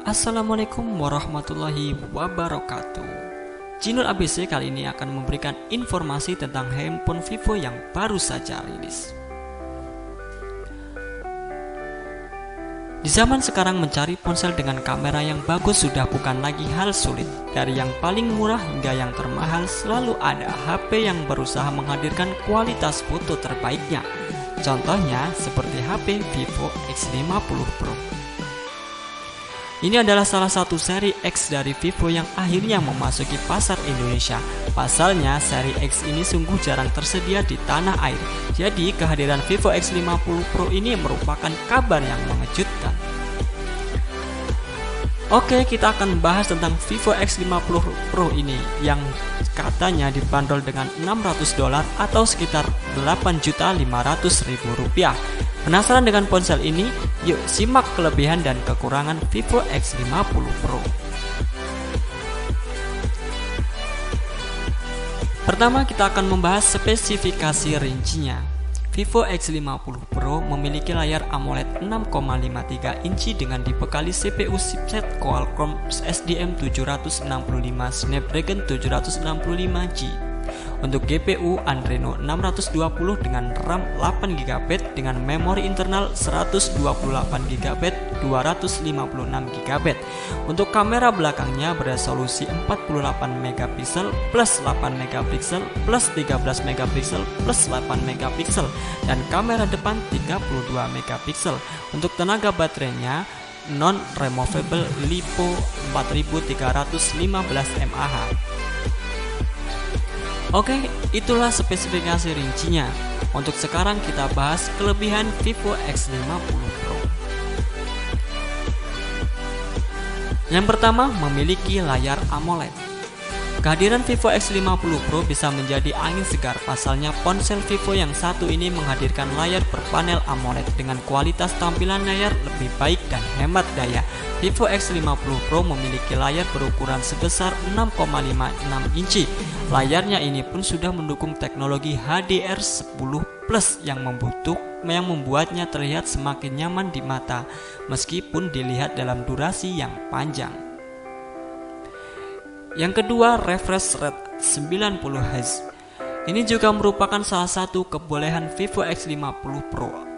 Assalamualaikum warahmatullahi wabarakatuh. Jinul ABC kali ini akan memberikan informasi tentang handphone Vivo yang baru saja rilis. Di zaman sekarang mencari ponsel dengan kamera yang bagus sudah bukan lagi hal sulit. Dari yang paling murah hingga yang termahal selalu ada HP yang berusaha menghadirkan kualitas foto terbaiknya. Contohnya seperti HP Vivo X50 Pro. Ini adalah salah satu seri X dari Vivo yang akhirnya memasuki pasar Indonesia. Pasalnya, seri X ini sungguh jarang tersedia di tanah air. Jadi, kehadiran Vivo X50 Pro ini merupakan kabar yang mengejutkan. Oke, kita akan bahas tentang Vivo X50 Pro ini yang katanya dibanderol dengan $600 atau sekitar Rp8.500.000. Penasaran dengan ponsel ini? Yuk simak kelebihan dan kekurangan Vivo X50 Pro. Pertama, kita akan membahas spesifikasi rincinya. Vivo X50 Pro memiliki layar AMOLED 6,53 inci dengan dibekali CPU chipset Qualcomm SDM765 Snapdragon 765G. Untuk GPU Adreno 620 dengan RAM 8GB dengan memori internal 128GB 256GB. Untuk kamera belakangnya beresolusi 48MP plus 8MP plus 13MP plus 8MP dan kamera depan 32MP. Untuk tenaga baterainya non removable LiPo 4315 mAh. Oke, itulah spesifikasi rincinya. Untuk sekarang kita bahas kelebihan Vivo X50 Pro. Yang pertama, memiliki layar AMOLED. Kehadiran Vivo X50 Pro bisa menjadi angin segar. Pasalnya ponsel Vivo yang satu ini menghadirkan layar berpanel AMOLED dengan kualitas tampilan layar lebih baik dan hemat daya. Vivo X50 Pro memiliki layar berukuran sebesar 6,56 inci. Layarnya ini pun sudah mendukung teknologi HDR10 Plus yang membuatnya terlihat semakin nyaman di mata meskipun dilihat dalam durasi yang panjang. Yang kedua, refresh rate 90Hz. Ini juga merupakan salah satu kebolehan Vivo X50 Pro.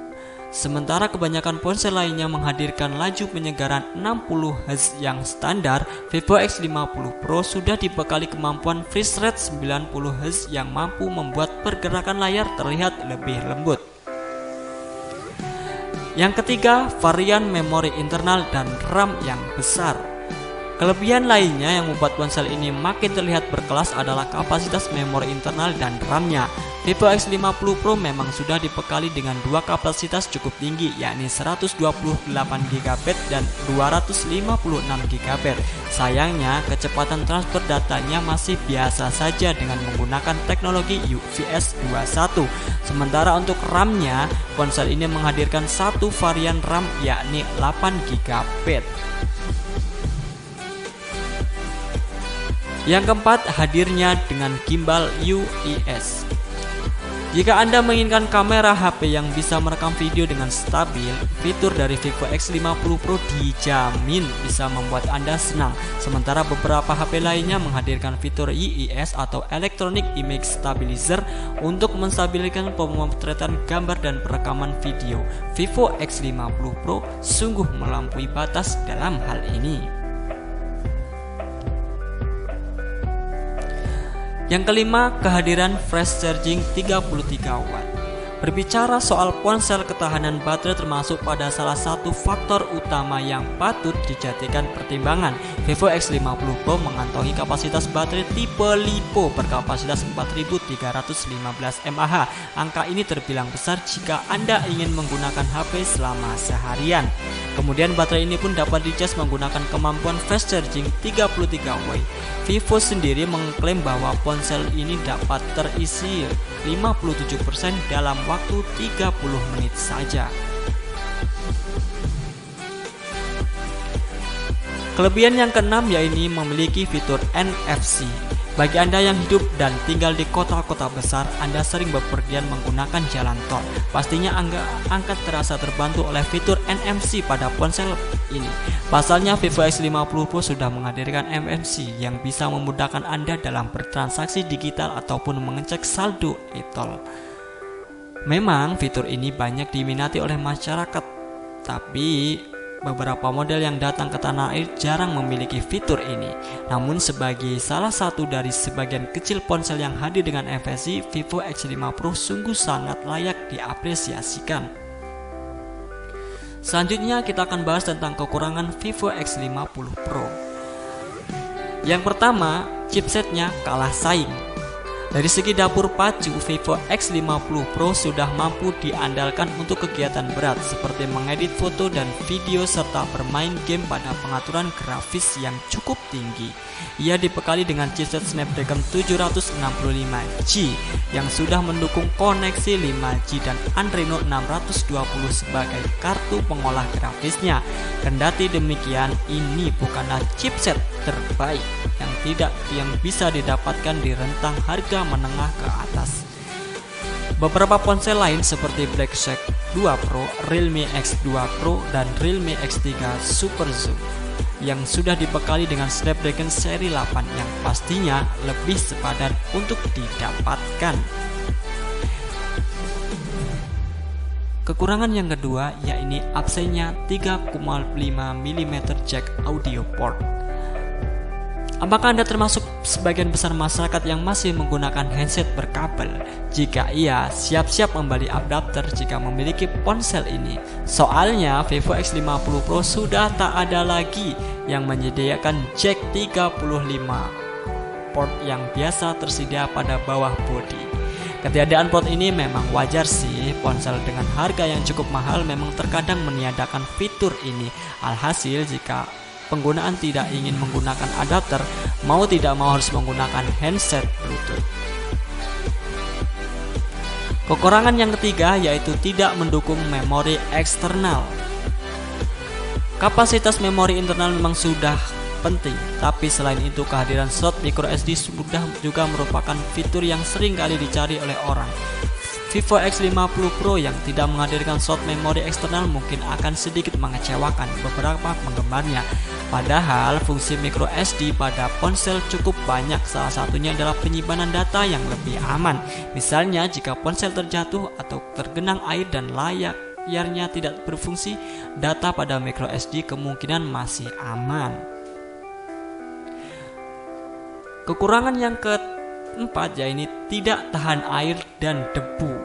Sementara kebanyakan ponsel lainnya menghadirkan laju penyegaran 60Hz yang standar, Vivo X50 Pro sudah dibekali kemampuan refresh rate 90Hz yang mampu membuat pergerakan layar terlihat lebih lembut. Yang ketiga, varian memori internal dan RAM yang besar. Kelebihan lainnya yang membuat ponsel ini makin terlihat berkelas adalah kapasitas memori internal dan RAM-nya. Vivo X50 Pro memang sudah dibekali dengan dua kapasitas cukup tinggi, yakni 128GB dan 256GB. Sayangnya, kecepatan transfer datanya masih biasa saja dengan menggunakan teknologi UFS 2.1. Sementara untuk RAM-nya, ponsel ini menghadirkan satu varian RAM yakni 8GB. Yang keempat, hadirnya dengan gimbal UES. Jika Anda menginginkan kamera HP yang bisa merekam video dengan stabil, fitur dari Vivo X50 Pro dijamin bisa membuat Anda senang. Sementara beberapa HP lainnya menghadirkan fitur EIS atau Electronic Image Stabilizer untuk menstabilkan pemotretan gambar dan perekaman video. Vivo X50 Pro sungguh melampaui batas dalam hal ini. Yang kelima, kehadiran fast charging 33W. Berbicara soal ponsel, ketahanan baterai termasuk pada salah satu faktor utama yang patut dijadikan pertimbangan. Vivo X50 Pro mengantongi kapasitas baterai tipe LiPo berkapasitas 4315 mAh. Angka ini terbilang besar jika Anda ingin menggunakan HP selama seharian. Kemudian baterai ini pun dapat dicas menggunakan kemampuan fast charging 33W. Vivo sendiri mengklaim bahwa ponsel ini dapat terisi 57% dalam waktu 30 menit saja. Kelebihan yang keenam yaitu memiliki fitur NFC. Bagi Anda yang hidup dan tinggal di kota-kota besar, Anda sering bepergian menggunakan jalan tol. Pastinya Anda terasa terbantu oleh fitur NFC pada ponsel ini. Pasalnya Vivo X50 Pro sudah menghadirkan NFC yang bisa memudahkan Anda dalam bertransaksi digital ataupun mengecek saldo e-tol. Memang fitur ini banyak diminati oleh masyarakat, tapi beberapa model yang datang ke tanah air jarang memiliki fitur ini. Namun sebagai salah satu dari sebagian kecil ponsel yang hadir dengan NFC, Vivo X5 Pro sungguh sangat layak diapresiasikan. Selanjutnya kita akan bahas tentang kekurangan Vivo X50 Pro. Yang pertama, chipsetnya kalah saing. Dari segi dapur pacu, Vivo X50 Pro sudah mampu diandalkan untuk kegiatan berat seperti mengedit foto dan video serta bermain game pada pengaturan grafis yang cukup tinggi. Ia dibekali dengan chipset Snapdragon 765G yang sudah mendukung koneksi 5G dan Adreno 620 sebagai kartu pengolah grafisnya. Kendati demikian, ini bukanlah chipset terbaik yang bisa didapatkan di rentang harga menengah ke atas. Beberapa ponsel lain seperti Black Shark 2 Pro, Realme X2 Pro, dan Realme X3 Super Zoom yang sudah dibekali dengan Snapdragon seri 8 yang pastinya lebih sepadan untuk didapatkan. Kekurangan yang kedua yaitu absennya 3,5 mm jack audio port. Apakah Anda termasuk sebagian besar masyarakat yang masih menggunakan handset berkabel? Jika iya, siap-siap membeli adapter jika memiliki ponsel ini. Soalnya Vivo X50 Pro sudah tak ada lagi yang menyediakan jack 35 port yang biasa tersedia pada bawah bodi. Ketiadaan port ini memang wajar sih, ponsel dengan harga yang cukup mahal memang terkadang meniadakan fitur ini. Alhasil jika penggunaan tidak ingin menggunakan adapter, mau tidak mau harus menggunakan handset Bluetooth. Kekurangan yang ketiga yaitu tidak mendukung memori eksternal. Kapasitas memori internal memang sudah penting, tapi selain itu kehadiran slot microSD sudah juga merupakan fitur yang sering kali dicari oleh orang. Vivo X50 Pro yang tidak menghadirkan slot memori eksternal mungkin akan sedikit mengecewakan beberapa penggemarnya. Padahal fungsi microSD pada ponsel cukup banyak, salah satunya adalah penyimpanan data yang lebih aman. Misalnya jika ponsel terjatuh atau tergenang air dan layarnya tidak berfungsi, data pada microSD kemungkinan masih aman. Kekurangan yang keempat yaitu tidak tahan air dan debu.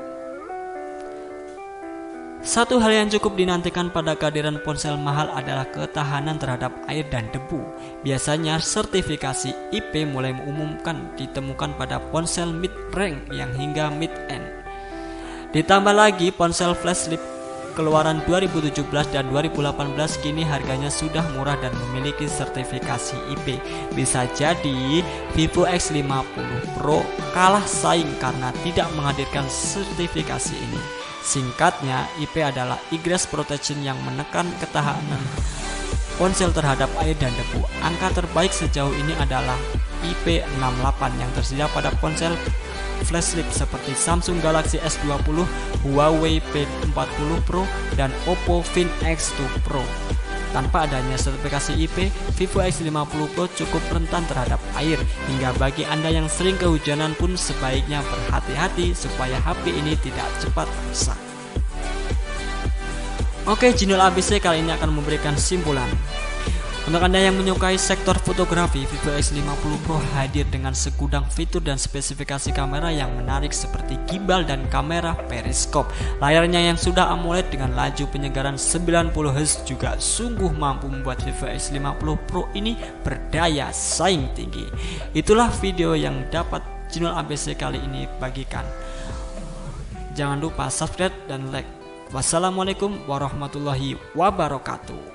Satu hal yang cukup dinantikan pada kehadiran ponsel mahal adalah ketahanan terhadap air dan debu. Biasanya sertifikasi IP mulai diumumkan ditemukan pada ponsel mid-range yang hingga mid-end. Ditambah lagi ponsel flagship keluaran 2017 dan 2018 kini harganya sudah murah dan memiliki sertifikasi IP. Bisa jadi Vivo X50 Pro kalah saing karena tidak menghadirkan sertifikasi ini. Singkatnya, IP adalah Egress Protection yang menekan ketahanan ponsel terhadap air dan debu. Angka terbaik sejauh ini adalah IP68 yang tersedia pada ponsel flagship seperti Samsung Galaxy S20, Huawei P40 Pro, dan Oppo Find X2 Pro. Tanpa adanya sertifikasi IP, Vivo X50 Pro cukup rentan terhadap air, hingga bagi Anda yang sering kehujanan pun sebaiknya berhati-hati supaya HP ini tidak cepat rusak. Oke, Jinul ABC kali ini akan memberikan simpulan. Untuk Anda yang menyukai sektor fotografi, Vivo X50 Pro hadir dengan segudang fitur dan spesifikasi kamera yang menarik seperti gimbal dan kamera periskop. Layarnya yang sudah AMOLED dengan laju penyegaran 90Hz juga sungguh mampu membuat Vivo X50 Pro ini berdaya saing tinggi. Itulah video yang dapat Jinul ABC kali ini bagikan. Jangan lupa subscribe dan like. Wassalamualaikum warahmatullahi wabarakatuh.